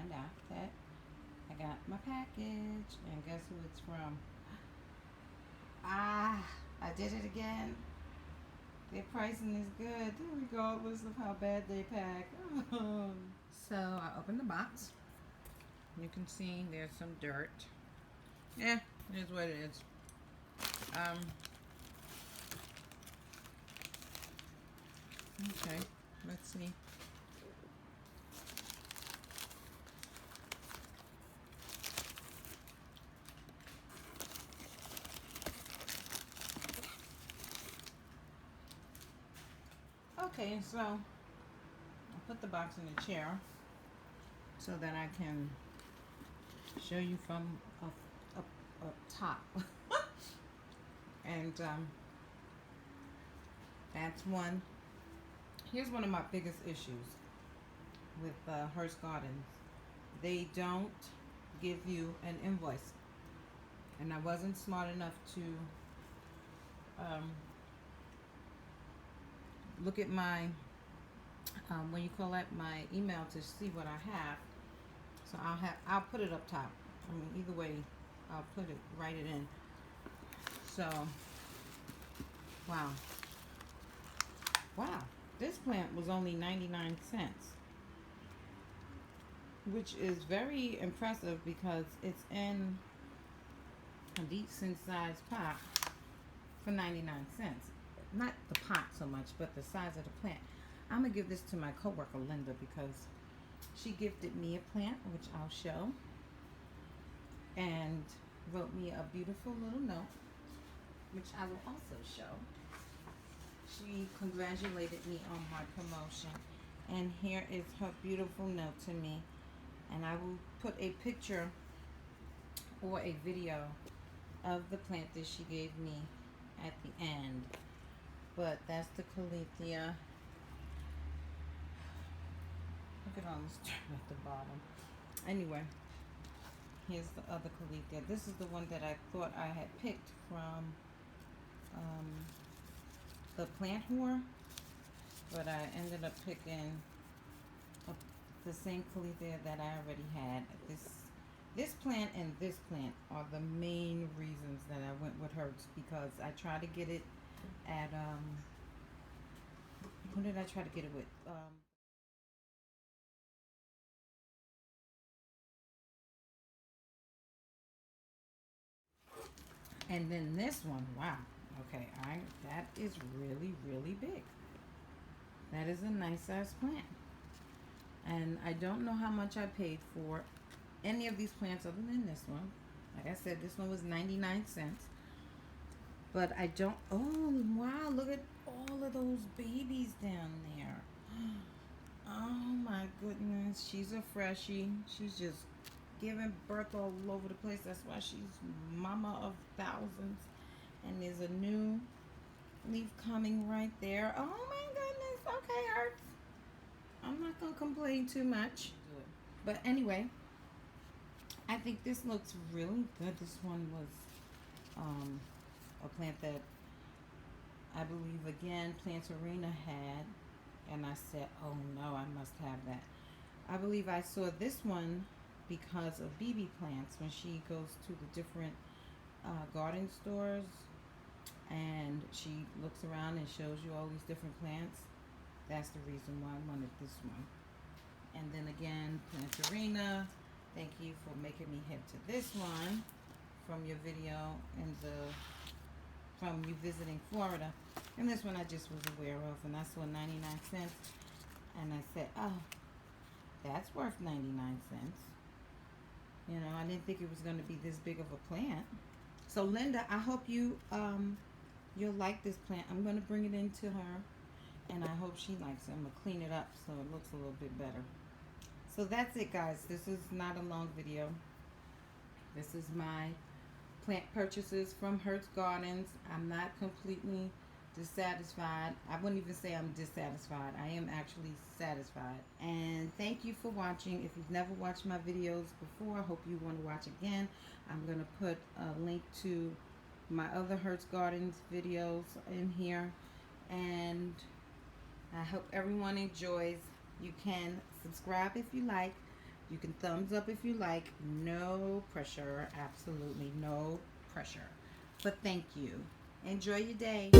find out that I got my package, and guess who it's from? Ah, I did it again. Their pricing is good regardless of how bad they pack. So I opened the box. You can see there's some dirt. Yeah, it is what it is. Okay, let's see. Okay, so I'll put the box in the chair so that I can show you from up top. And that's one. Here's one of my biggest issues with Hirts Gardens. They don't give you an invoice, and I wasn't smart enough to look at my what you call that, my email, to see what I have. So I'll put it up top. I mean, either way, I'll write it in. So wow, this plant was only 99 cents, which is very impressive because it's in a decent sized pot for 99 cents. Not the pot so much, but the size of the plant. I'm gonna give this to my coworker Linda because she gifted me a plant, which I'll show, and wrote me a beautiful little note, which I will also show. She congratulated me on my promotion, and here is her beautiful note to me, and I will put a picture or a video of the plant that she gave me at the end. But that's the Calathea. Look at all this dirt at the bottom. Anyway, here's the other Calathea. This is the one that I thought I had picked from the Plant Whore, but I ended up picking the same Calathea that I already had. This plant and this plant are the main reasons that I went with Hirts, because I tried to get it at who did I try to get it with? And then this one, wow. Okay, that is really big. That is a nice size plant. And I don't know how much I paid for any of these plants other than this one. Like I said, this one was 99 cents. But I don't, oh wow, look at all of those babies down there. Oh my goodness, she's a freshie. She's just giving birth all over the place. That's why she's mama of thousands. And there's a new leaf coming right there. Oh my goodness. Okay, Hirts. I'm not gonna complain too much. But anyway, I think this looks really good. This one was a plant that I believe, again, Plantarina had, and I said, oh no, I must have that. I believe I saw this one because of BB plants when she goes to the different garden stores, and she looks around and shows you all these different plants. That's the reason why I wanted this one. And then again, Plantarina, thank you for making me hip to this one from your video from you visiting Florida. And this one I just was aware of, and I saw 99 cents, and I said, oh, that's worth 99 cents. You know, I didn't think it was going to be this big of a plant. So Linda, I hope you'll like this plant. I'm going to bring it into her, and I hope she likes it. I'm going to clean it up so it looks a little bit better. So that's it, guys. This is not a long video. This is my plant purchases from Hirts Gardens. I'm not completely dissatisfied. I wouldn't even say I'm dissatisfied. I am actually satisfied. And thank you for watching. If you've never watched my videos before, I hope you want to watch again. I'm going to put a link to my other Hirts Gardens videos in here. And I hope everyone enjoys. You can subscribe if you like. You can thumbs up if you like. No pressure. Absolutely no pressure. But thank you. Enjoy your day.